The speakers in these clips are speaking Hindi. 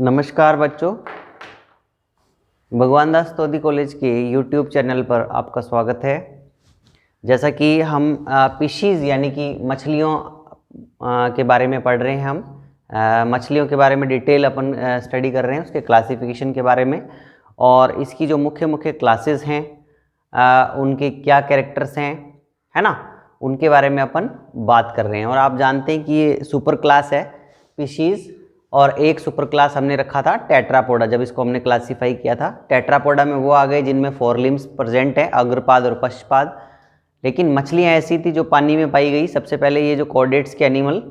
नमस्कार बच्चों, भगवान दास तोदी कॉलेज के यूट्यूब चैनल पर आपका स्वागत है। जैसा कि हम फिशीज़ यानी कि मछलियों के बारे में पढ़ रहे हैं। हम मछलियों के बारे में डिटेल अपन स्टडी कर रहे हैं, उसके क्लासिफिकेशन के बारे में, और इसकी जो मुख्य मुख्य क्लासेस हैं उनके क्या कैरेक्टर्स हैं, है ना, उनके बारे में अपन बात कर रहे हैं। और आप जानते हैं कि ये सुपर क्लास है फिशीज़, और एक सुपर क्लास हमने रखा था टेट्रापोडा। जब इसको हमने क्लासीफाई किया था, टेट्रापोडा में वो आ गए जिनमें 4 लिम्स प्रेजेंट है, अग्रपाद और पश्चपाद। लेकिन मछलियां ऐसी थी जो पानी में पाई गई। सबसे पहले ये जो कॉर्डेट्स के एनिमल,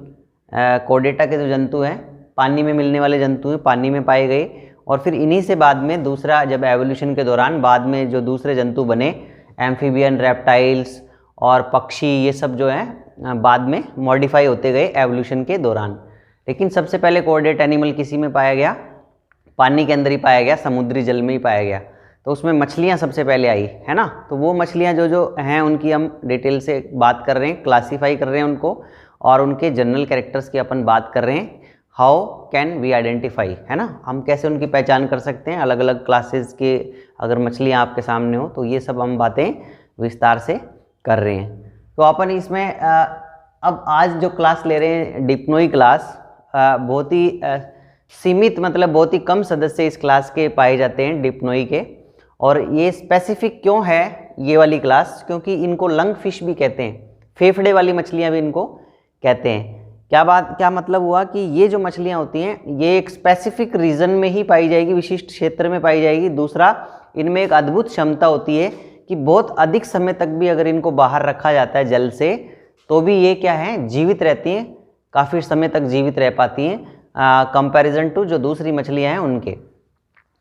कॉर्डेटा के जो जंतु हैं, पानी में मिलने वाले जंतु हैं, पानी में पाए गए। और फिर इन्हीं से बाद में दूसरा, जब एवोल्यूशन के दौरान बाद में जो दूसरे जंतु बने, एम्फीबियन, रेप्टाइल्स और पक्षी, ये सब जो हैं बाद में मॉडिफाई होते गए एवोल्यूशन के दौरान। लेकिन सबसे पहले कॉर्डेट एनिमल किसी में पाया गया? पानी के अंदर ही पाया गया, समुद्री जल में ही पाया गया। तो उसमें मछलियां सबसे पहले आई, है ना। तो वो मछलियां जो जो हैं उनकी हम डिटेल से बात कर रहे हैं, क्लासीफाई कर रहे हैं उनको, और उनके जनरल कैरेक्टर्स की अपन बात कर रहे हैं। हाउ कैन वी आइडेंटिफाई, है ना, हम कैसे उनकी पहचान कर सकते हैं अलग अलग क्लासेस के। अगर मछलियाँ आपके सामने हो तो ये सब हम बातें विस्तार से कर रहे हैं। तो अपन इसमें अब आज जो क्लास ले रहे हैं, डिप्नोई क्लास, बहुत ही सीमित, मतलब बहुत ही कम सदस्य इस क्लास के पाए जाते हैं डिप्नोई के। और ये स्पेसिफिक क्यों है ये वाली क्लास? क्योंकि इनको लंग फिश भी कहते हैं, फेफड़े वाली मछलियां भी इनको कहते हैं। क्या मतलब हुआ कि ये जो मछलियां होती हैं ये एक स्पेसिफिक रीजन में ही पाई जाएगी, विशिष्ट क्षेत्र में पाई जाएगी। दूसरा, इनमें एक अद्भुत क्षमता होती है कि बहुत अधिक समय तक भी अगर इनको बाहर रखा जाता है जल से, तो भी ये क्या है, जीवित रहती हैं, काफ़ी समय तक जीवित रह पाती हैं कंपैरिजन टू जो दूसरी मछलियां हैं उनके।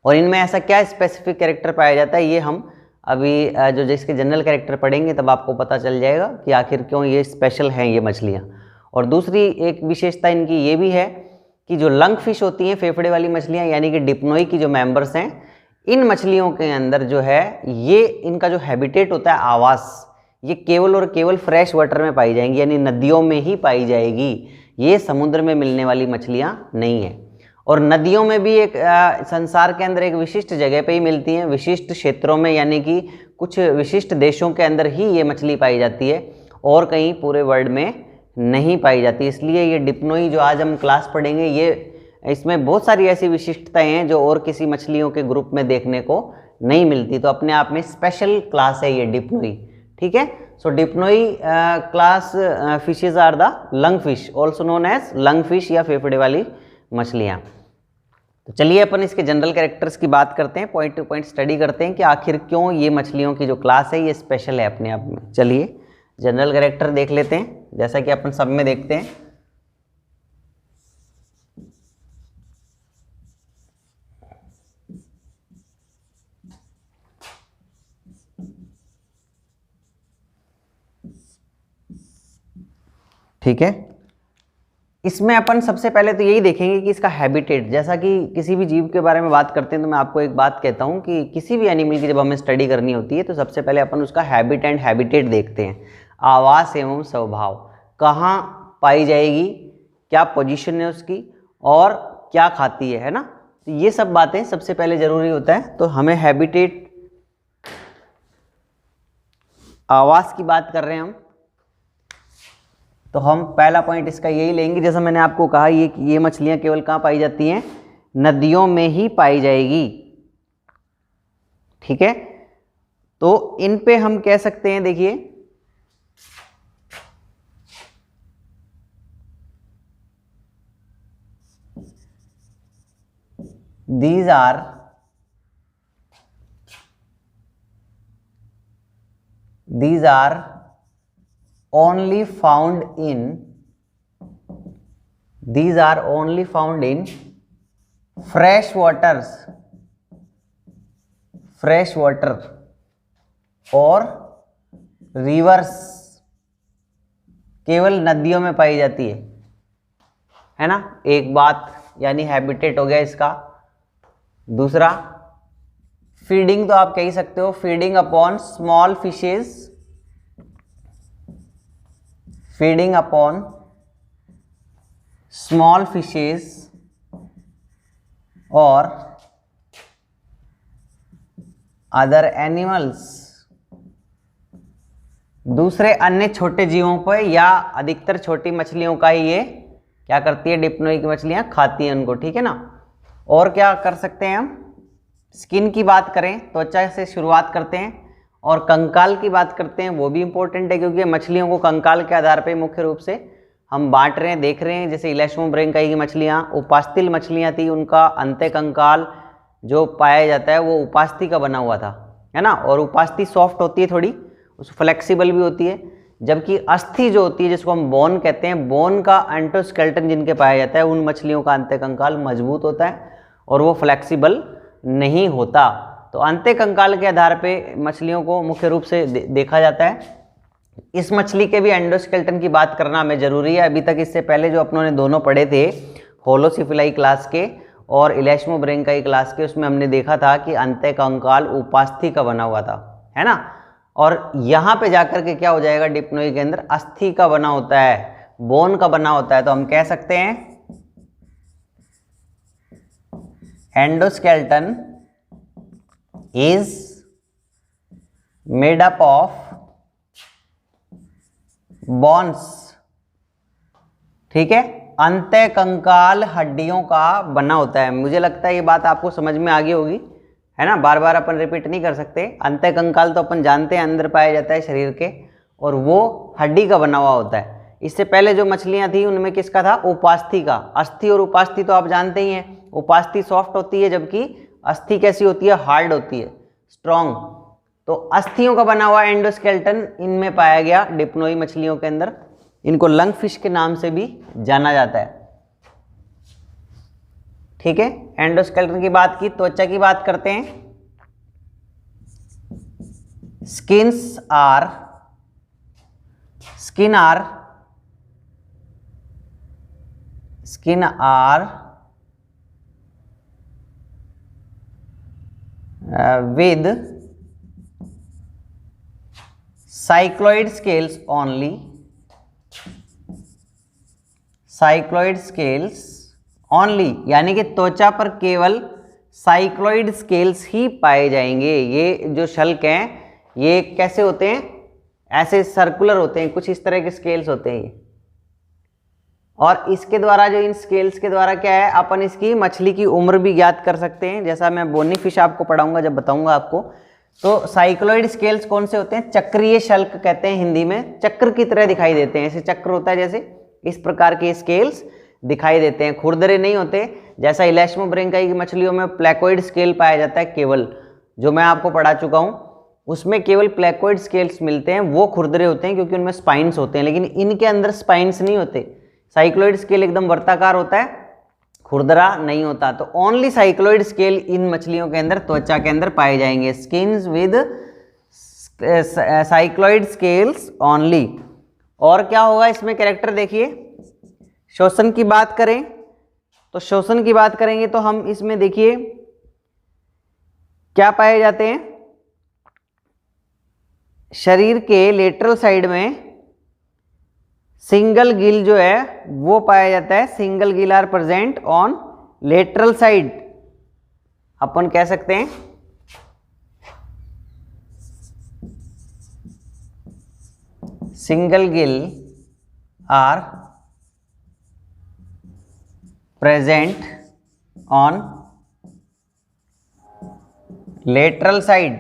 और इनमें ऐसा क्या स्पेसिफिक कैरेक्टर पाया जाता है, ये हम अभी जो जिसके जनरल कैरेक्टर पढ़ेंगे तब आपको पता चल जाएगा कि आखिर क्यों ये स्पेशल हैं ये मछलियाँ। और दूसरी एक विशेषता इनकी ये भी है कि जो लंग फिश होती हैं, फेफड़े वाली मछलियाँ, यानी कि डिप्नोई की जो मेंबर्स हैं, इन मछलियों के अंदर जो है ये इनका जो हैबिटेट होता है, आवास, ये केवल और केवल फ्रेश वाटर में पाई जाएंगी, यानी नदियों में ही पाई जाएगी। ये समुद्र में मिलने वाली मछलियाँ नहीं है। और नदियों में भी एक संसार के अंदर एक विशिष्ट जगह पे ही मिलती हैं, विशिष्ट क्षेत्रों में, यानी कि कुछ विशिष्ट देशों के अंदर ही ये मछली पाई जाती है, और कहीं पूरे वर्ल्ड में नहीं पाई जाती। इसलिए ये डिप्नोई जो आज हम क्लास पढ़ेंगे, ये इसमें बहुत सारी ऐसी विशिष्टताएं हैं जो और किसी मछलियों के ग्रुप में देखने को नहीं मिलती। तो अपने आप में स्पेशल क्लास है ये डिप्नोई, ठीक है। So Dipnoi class fishes are the lung fish, also known as lung fish या फेफड़े वाली मछलियाँ। तो चलिए अपन इसके जनरल कैरेक्टर्स की बात करते हैं, पॉइंट टू पॉइंट स्टडी करते हैं कि आखिर क्यों ये मछलियों की जो क्लास है ये स्पेशल है अपने आप में। चलिए जनरल कैरेक्टर देख लेते हैं, जैसा कि अपन सब में देखते हैं। ठीक है, इसमें अपन सबसे पहले तो यही देखेंगे कि इसका हैबिटेट। जैसा कि किसी भी जीव के बारे में बात करते हैं तो मैं आपको एक बात कहता हूँ कि किसी भी एनिमल की जब हमें स्टडी करनी होती है तो सबसे पहले अपन उसका हैबिट एंड हैबिटेट देखते हैं, आवास एवं स्वभाव, कहाँ पाई जाएगी, क्या पोजीशन है उसकी, और क्या खाती है ना। तो ये सब बातें सबसे पहले जरूरी होता है। तो हमें हैबिटेट, आवास की बात कर रहे हैं हम, तो हम पहला पॉइंट इसका यही लेंगे, जैसा मैंने आपको कहा, ये मछलियां केवल कहाँ पाई जाती हैं, नदियों में ही पाई जाएगी, ठीक है। तो इन पे हम कह सकते हैं, देखिए these are only found in fresh water और रिवर्स, केवल नदियों में पाई जाती है ना। एक बात, यानी हैबिटेट हो गया इसका। दूसरा, फीडिंग तो आप कह ही सकते हो, feeding upon small fishes, feeding upon small fishes और अदर एनिमल्स, दूसरे अन्य छोटे जीवों पर या अधिकतर छोटी मछलियों का ही ये क्या करती है, डिप्लोई की मछलियां खाती हैं उनको, ठीक है ना। और क्या कर सकते हैं हम, स्किन की बात करें, त्वचा से शुरुआत करते हैं, और कंकाल की बात करते हैं, वो भी इंपॉर्टेंट है क्योंकि मछलियों को कंकाल के आधार पर मुख्य रूप से हम बांट रहे हैं, देख रहे हैं। जैसे इलेश्मोब्रेंकाई की मछलियाँ उपास्तिल मछलियाँ थी, उनका अंत्य कंकाल जो पाया जाता है वो उपास्थि का बना हुआ था, है ना। और उपास्थि सॉफ्ट होती है थोड़ी, उस फ्लेक्सिबल भी होती है, जबकि अस्थि जो होती है जिसको हम बोन कहते हैं, बोन का एंडोस्केलेटन जिनके पाया जाता है उन मछलियों का अंत्य कंकाल मजबूत होता है और वो फ्लेक्सिबल नहीं होता। तो अंत्य कंकाल के आधार पे मछलियों को मुख्य रूप से देखा जाता है। इस मछली के भी एंडोस्केलेटन की बात करना हमें जरूरी है। अभी तक इससे पहले जो अपनों ने दोनों पढ़े थे, होलोसिफिलाई क्लास के और इलेश्मोब्रेंकाई क्लास के, उसमें हमने देखा था कि अंत्य कंकाल उपास्थि का बना हुआ था, है ना। और यहाँ पे जाकर के क्या हो जाएगा, डिप्लोई के अंदर अस्थि का बना होता है, बोन का बना होता है। तो हम कह सकते हैं endoskeleton is made up of bones, ठीक है, अंत्य कंकाल हड्डियों का बना होता है। मुझे लगता है ये बात आपको समझ में आ गई होगी, है ना। बार बार अपन रिपीट नहीं कर सकते। अंत्य कंकाल तो अपन जानते हैं अंदर पाया जाता है शरीर के, और वो हड्डी का बना हुआ होता है। इससे पहले जो मछलियां थी उनमें किसका था, उपास्थि का। अस्थि और उपास्थि तो आप जानते ही हैं, उपास्थि सॉफ्ट होती है जबकि अस्थि कैसी होती है, हार्ड होती है, स्ट्रॉन्ग। तो अस्थियों का बना हुआ एंडोस्केलेटन इनमें पाया गया डिप्लोई मछलियों के अंदर। इनको लंग फिश के नाम से भी जाना जाता है, ठीक है। एंडोस्केलेटन की बात की, त्वचा की बात करते हैं। Skin are with cycloid scales only, यानी कि त्वचा पर केवल साइक्लॉइड स्केल्स ही पाए जाएंगे। ये जो शल्क हैं ये कैसे होते हैं, ऐसे सर्कुलर होते हैं, कुछ इस तरह के स्केल्स होते हैं। और इसके द्वारा, जो इन स्केल्स के द्वारा क्या है, अपन इसकी मछली की उम्र भी ज्ञात कर सकते हैं, जैसा मैं बोनी फिश आपको पढ़ाऊंगा जब बताऊंगा आपको। तो साइक्लॉइड स्केल्स कौन से होते हैं, चक्रीय शल्क कहते हैं हिंदी में, चक्र की तरह दिखाई देते हैं, ऐसे चक्र होता है जैसे, इस प्रकार के स्केल्स दिखाई देते हैं, खुरदरे नहीं होते। जैसा इलेश्मोब्रेंकाई की मछलियों में प्लेकोइड स्केल पाया जाता है, केवल जो मैं आपको पढ़ा चुका हूँ उसमें केवल प्लेकोइड स्केल्स मिलते हैं, वो खुरदरे होते हैं क्योंकि उनमें स्पाइन्स होते हैं, लेकिन इनके अंदर स्पाइन्स नहीं होते। साइक्लॉइड स्केल एकदम वर्ताकार होता है, खुरदरा नहीं होता। तो ओनली साइक्लॉइड स्केल इन मछलियों के अंदर, त्वचा के अंदर पाए जाएंगे, skins with cycloid scales only. और क्या होगा इसमें कैरेक्टर देखिए, श्वसन की बात करें तो श्वसन की बात करेंगे तो हम इसमें देखिए क्या पाए जाते हैं, शरीर के लेटरल साइड में सिंगल गिल जो है वो पाया जाता है, single gill are present on lateral side. अपन कह सकते हैं single gill are present on lateral side.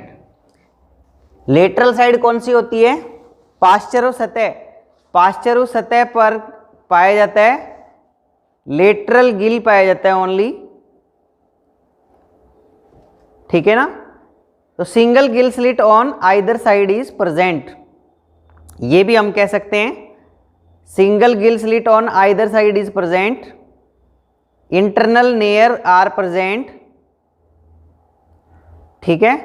Lateral side कौन सी होती है, पाश्चरो सतह, पाश्चरो सतह पर पाया जाता है, लेटरल गिल पाया जाता है ओनली, ठीक है ना। तो single gill slit on either side is present, ये भी हम कह सकते हैं, single gill slit on either side is present, internal nare are present, ठीक है।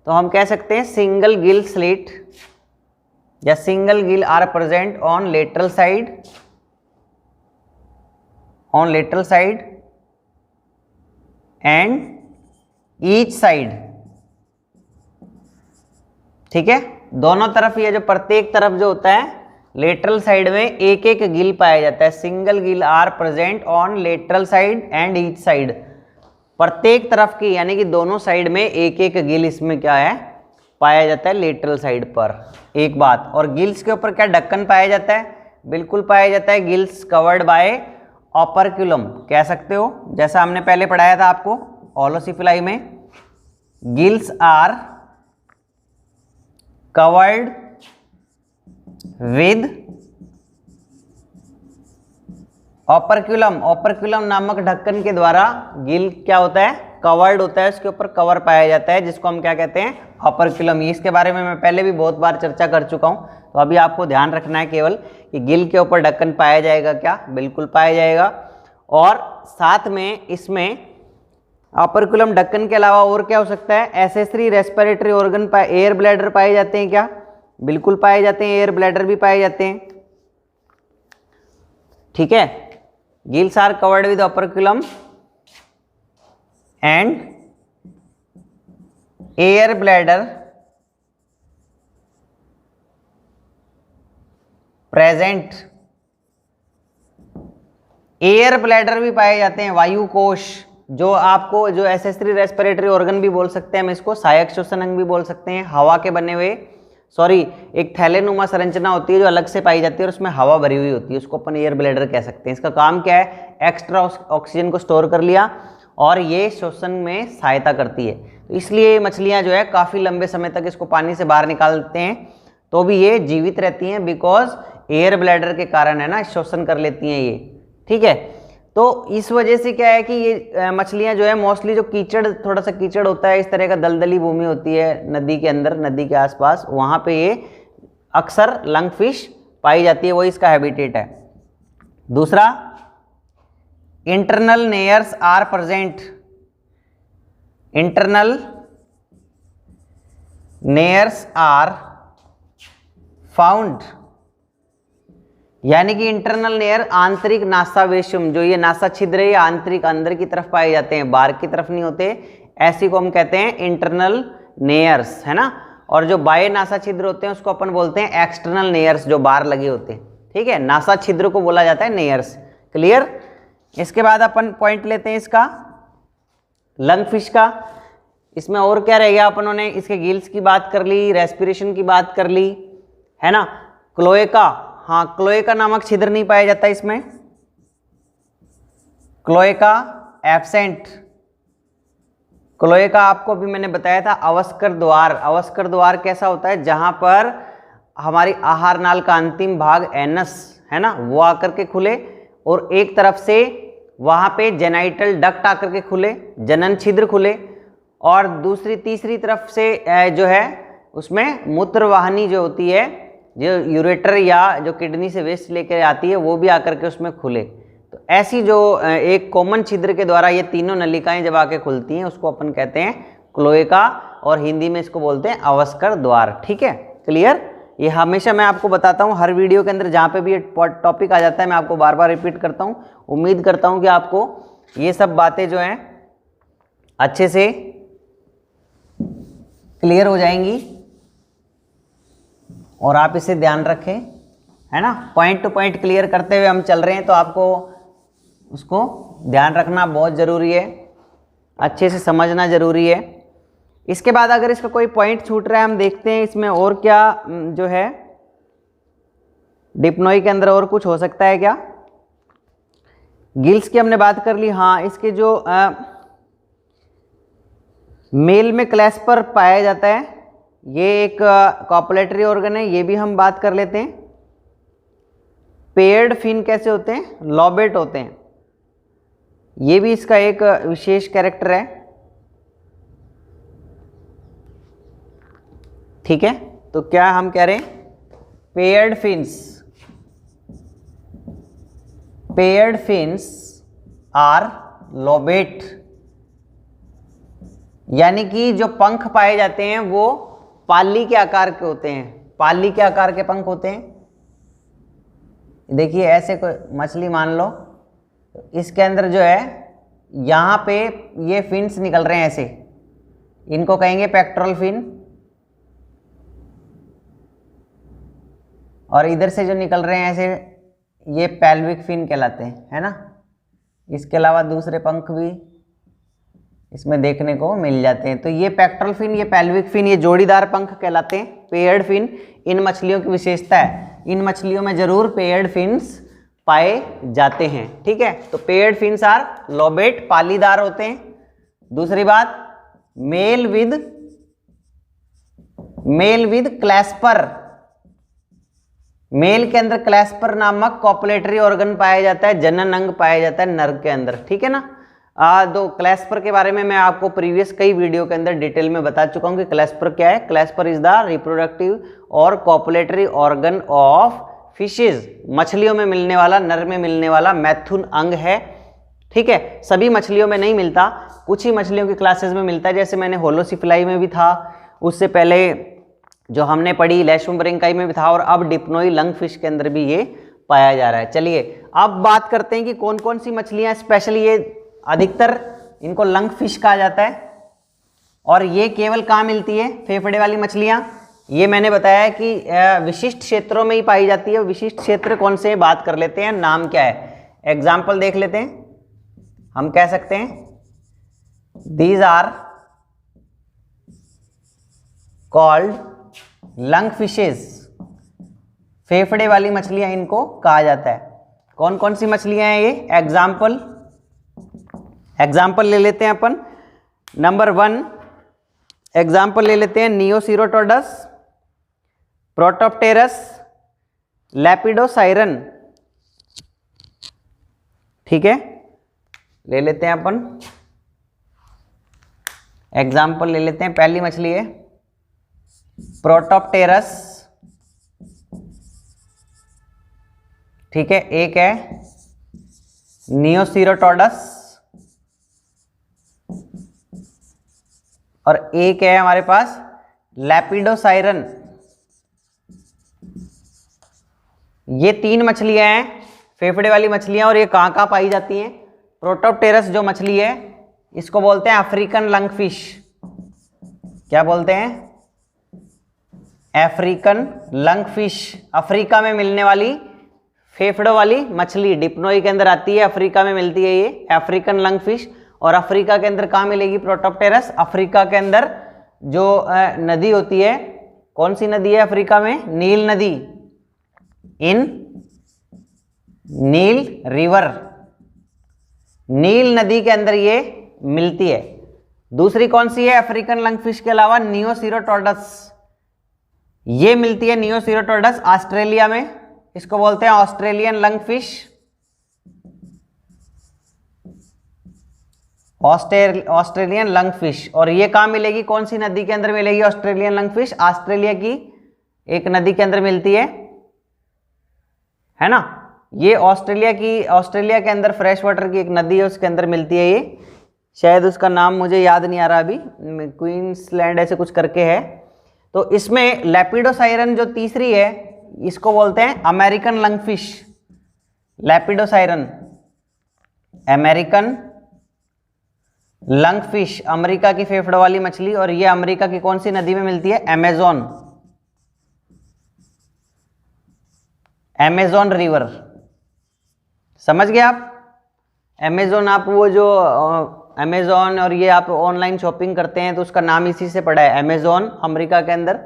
तो हम कह सकते हैं सिंगल गिल स्लिट या single gill are present on lateral side, and each side, ठीक है। दोनों तरफ, ये जो प्रत्येक तरफ जो होता है लेटरल साइड में एक एक गिल पाया जाता है, single gill are present on lateral side and each side. प्रत्येक तरफ की यानी कि दोनों साइड में एक एक गिल इसमें क्या है पाया जाता है लेटरल साइड पर। एक बात, और गिल्स के ऊपर क्या ढक्कन पाया जाता है? बिल्कुल पाया जाता है। गिल्स कवर्ड बाय ऑपरक्यूलम कह सकते हो, जैसा हमने पहले पढ़ाया था आपको ओलोसिफिलाई में। Gills are covered with operculum. Operculum नामक ढक्कन के द्वारा गिल क्या होता है? कवर्ड होता है, उसके ऊपर कवर पाया जाता है, जिसको हम क्या कहते हैं? ऑपरक्यूलम। इसके बारे में मैं पहले भी बहुत बार चर्चा कर चुका हूं, तो अभी आपको ध्यान रखना है केवल कि गिल के ऊपर ढक्कन पाया जाएगा क्या? बिल्कुल पाया जाएगा। और साथ में इसमें ऑपरक्यूलम ढक्कन के अलावा और क्या हो सकता है? Accessory respiratory organ air bladder पाए जाते हैं क्या? बिल्कुल पाए जाते हैं, एयर ब्लैडर भी पाए जाते हैं। ठीक है, gills are covered with operculum and air bladder present. Air bladder भी पाए जाते हैं, वायु कोश, जो आपको जो एसेसरी रेस्पिरेटरी ऑर्गन भी बोल सकते हैं हम इसको, सहायक श्वसन अंग भी बोल सकते हैं। हवा के बने हुए एक थैलेनुमा संरचना होती है जो अलग से पाई जाती है और उसमें हवा भरी हुई होती है, उसको अपन एयर ब्लैडर कह सकते हैं। इसका काम क्या है? एक्स्ट्रा ऑक्सीजन को स्टोर कर लिया और ये श्वसन में सहायता करती है। तो इसलिए मछलियां जो है काफ़ी लंबे समय तक इसको पानी से बाहर निकालते हैं तो भी ये जीवित रहती हैं, बिकॉज एयर ब्लैडर के कारण है ना, श्वसन कर लेती हैं ये। ठीक है, तो इस वजह से क्या है कि ये मछलियां जो है मोस्टली जो कीचड़, थोड़ा सा कीचड़ होता है, इस तरह का दलदली भूमि होती है नदी के अंदर, नदी के आसपास, वहाँ पे ये अक्सर लंग फिश पाई जाती है, वही इसका हैबिटेट है। दूसरा, internal nares are present. Internal nares are found, यानी कि इंटरनल नेयर आंतरिक नासावेशम, जो ये नासा छिद्र है, आंतरिक अंदर की तरफ पाए जाते हैं, बाहर की तरफ नहीं होते, ऐसी को हम कहते हैं इंटरनल नेयर्स, है ना। और जो बाह्य नासा छिद्र होते हैं उसको अपन बोलते हैं एक्सटर्नल नेयर्स, जो बाहर लगे होते हैं। ठीक है, नासा छिद्र को बोला जाता है नेयर्स। क्लियर। इसके बाद अपन पॉइंट लेते हैं इसका लंग फिश का। इसमें और क्या रह गया? अपनों ने इसके गिल्स की बात कर ली, रेस्पिरेशन की बात कर ली, है ना। क्लोएका, हाँ, क्लोएका नामक छिद्र नहीं पाया जाता इसमें, क्लोएका एब्सेंट। क्लोएका आपको भी मैंने बताया था अवस्कर द्वार। अवस्कर द्वार कैसा होता है? जहां पर हमारी आहार नाल का अंतिम भाग एनस है ना, वो आकर के खुले और एक तरफ से वहां पे जेनाइटल डक्ट आकर के खुले, जनन छिद्र खुले, और दूसरी तीसरी तरफ से जो है उसमें मूत्रवाहिनी जो होती है, जो यूरेटर या जो किडनी से वेस्ट लेकर आती है, वो भी आकर के उसमें खुले। तो ऐसी जो एक कॉमन छिद्र के द्वारा ये तीनों नलिकाएं जब आके खुलती हैं उसको अपन कहते हैं क्लोएका, और हिंदी में इसको बोलते हैं अवस्कर द्वार। ठीक है, क्लियर। ये हमेशा मैं आपको बताता हूँ हर वीडियो के अंदर, जहाँ पे भी ये टॉपिक आ जाता है मैं आपको बार बार रिपीट करता हूँ। उम्मीद करता हूँ कि आपको ये सब बातें जो हैं अच्छे से क्लियर हो जाएंगी और आप इसे ध्यान रखें, है ना। पॉइंट टू पॉइंट क्लियर करते हुए हम चल रहे हैं, तो आपको उसको ध्यान रखना बहुत ज़रूरी है, अच्छे से समझना ज़रूरी है। इसके बाद अगर इसका कोई पॉइंट छूट रहा है, हम देखते हैं इसमें और क्या जो है डिप्नोई के अंदर और कुछ हो सकता है क्या। गिल्स की हमने बात कर ली। हाँ, इसके जो मेल में क्लैस्पर पाया जाता है, ये एक कॉपुलेटरी ऑर्गन है, ये भी हम बात कर लेते हैं। पेयर्ड फिन कैसे होते हैं? लॉबेट होते हैं, ये भी इसका एक विशेष कैरेक्टर है। ठीक है, तो क्या हम कह रहे हैं? Paired fins, paired fins are lobate, यानी कि जो पंख पाए जाते हैं वो पाली के आकार के होते हैं। पाली के आकार के पंख होते हैं। देखिए ऐसे कोई मछली मान लो, इसके अंदर जो है यहाँ पे ये फिन्स निकल रहे हैं ऐसे, इनको कहेंगे पेक्टोरल फिन, और इधर से जो निकल रहे हैं ऐसे ये पेल्विक फिन कहलाते हैं, है ना। इसके अलावा दूसरे पंख भी इसमें देखने को मिल जाते हैं। तो ये पेक्टोरल फिन, ये पेल्विक फिन, ये जोड़ीदार पंख कहलाते हैं, पेयर्ड फिन इन मछलियों की विशेषता है। इन मछलियों में जरूर पेयर्ड फिन्स पाए जाते हैं, ठीक है। तो पेयर्ड फिन्स आर लोबेट, पालीदार होते हैं। दूसरी बात, मेल विद क्लैस्पर, मेल के अंदर क्लैस्पर नामक कॉपुलेटरी ऑर्गन पाया जाता है, जनन अंग पाया जाता है नर के अंदर, ठीक है ना। दो क्लैस्पर के बारे में मैं आपको प्रीवियस कई वीडियो के अंदर डिटेल में बता चुका हूं कि क्लैस्पर क्या है। क्लैस्पर इज द रिप्रोडक्टिव और कॉपुलेटरी ऑर्गन ऑफ फिशेज, मछलियों में मिलने वाला, नर में मिलने वाला मैथुन अंग है, ठीक है। सभी मछलियों में नहीं मिलता, कुछ ही मछलियों की क्लासेस में मिलता है, जैसे मैंने होलोसिफिलाई में भी था, उससे पहले जो हमने पढ़ी लेशुम्ब्रिंकाई में भी था, और अब डिप्नोई लंग फिश के अंदर भी ये पाया जा रहा है। चलिए अब बात करते हैं कि कौन कौन सी मछलियां, स्पेशली ये अधिकतर इनको लंग फिश कहा जाता है, और ये केवल कहाँ मिलती है, फेफड़े वाली मछलियां। ये मैंने बताया कि विशिष्ट क्षेत्रों में ही पाई जाती है। विशिष्ट क्षेत्र कौन से, बात कर लेते हैं, नाम क्या है, एग्जाम्पल देख लेते हैं। हम कह सकते हैं these are called lung fishes, फेफड़े वाली मछलियां इनको कहा जाता है। कौन कौन सी मछलियां हैं ये, एग्जाम्पल ले लेते हैं अपन। नंबर 1 एग्जाम्पल ले लेते हैं, नियोसिरोटोडस, प्रोटोप्टेरस, लैपिडोसाइरन, ठीक है, ले लेते हैं अपन एग्जाम्पल ले लेते हैं। पहली मछली है प्रोटोप्टेरस, ठीक है, एक है नियोसिरोटोडस, और एक है हमारे पास लैपिडोसाइरन। ये 3 मछलियां हैं, फेफड़े वाली मछलियां, और ये कहाँ कहाँ पाई जाती हैं। प्रोटोप्टेरस जो मछली है इसको बोलते हैं अफ्रीकन लंग फिश। क्या बोलते हैं, अफ्रीकन लंग फिश, अफ्रीका में मिलने वाली फेफड़ों वाली मछली, डिप्नोई के अंदर आती है, अफ्रीका में मिलती है ये अफ्रीकन लंग फिश। और अफ्रीका के अंदर कहाँ मिलेगी प्रोटोप्टेरस, अफ्रीका के अंदर जो नदी होती है, कौन सी नदी है अफ्रीका में, नील नदी, इन नील रिवर, नील नदी के अंदर ये मिलती है। दूसरी कौन सी है अफ्रीकन लंग फिश के अलावा, नियोसिरोटोडस, ये मिलती है नियोसिरोटोडस ऑस्ट्रेलिया में, इसको बोलते हैं Australian lung fish, Australian lung fish. और ये कहाँ मिलेगी, कौन सी नदी के अंदर मिलेगी ऑस्ट्रेलियन लंग फिश, ऑस्ट्रेलिया की एक नदी के अंदर मिलती है ना। ये ऑस्ट्रेलिया के अंदर फ्रेश वाटर की एक नदी है, उसके अंदर मिलती है ये, शायद उसका नाम मुझे याद नहीं आ रहा अभी, क्वींसलैंड ऐसे कुछ करके है। तो इसमें लैपिडोसाइरन जो तीसरी है, इसको बोलते हैं American lung fish, Lepidosiren American lung fish, America की फेफड़ों वाली मछली, और ये अमेरिका की कौन सी नदी में मिलती है, अमेज़न रिवर। समझ गए आप, अमेज़न, आप वो जो अमेज़न और ये आप ऑनलाइन शॉपिंग करते हैं तो उसका नाम इसी से पड़ा है, अमेज़न, अमेरिका के अंदर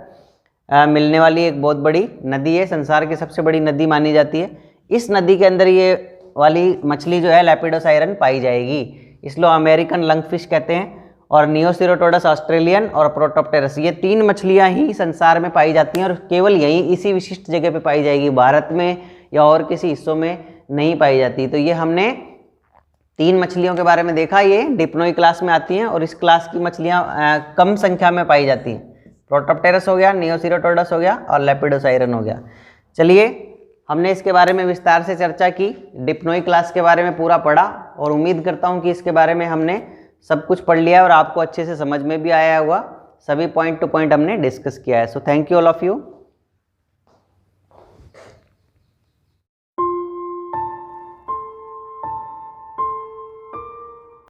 मिलने वाली एक बहुत बड़ी नदी है, संसार की सबसे बड़ी नदी मानी जाती है। इस नदी के अंदर ये वाली मछली जो है लैपिडोसाइरन पाई जाएगी, इसलिए अमेरिकन लंग फिश कहते हैं। और नियोसिरोटोडस ऑस्ट्रेलियन और प्रोटोप्टेरस, ये 3 मछलियां ही संसार में पाई जाती हैं, और केवल यहीं इसी विशिष्ट जगह पे पाई जाएगी, भारत में या और किसी हिस्सों में नहीं पाई जाती। तो ये हमने 3 मछलियों के बारे में देखा, ये डिप्नोई क्लास में आती हैं, और इस क्लास की मछलियां कम संख्या में पाई जाती हैं। प्रोटोप्टेरस हो गया, नियोसिरोटोडस हो गया, और लैपिडोसाइरन हो गया। चलिए, हमने इसके बारे में विस्तार से चर्चा की, डिप्नोई क्लास के बारे में पूरा पढ़ा, और उम्मीद करता हूं कि इसके बारे में हमने सब कुछ पढ़ लिया और आपको अच्छे से समझ में भी आया होगा। सभी पॉइंट टू पॉइंट हमने डिस्कस किया है। So thank you all of you.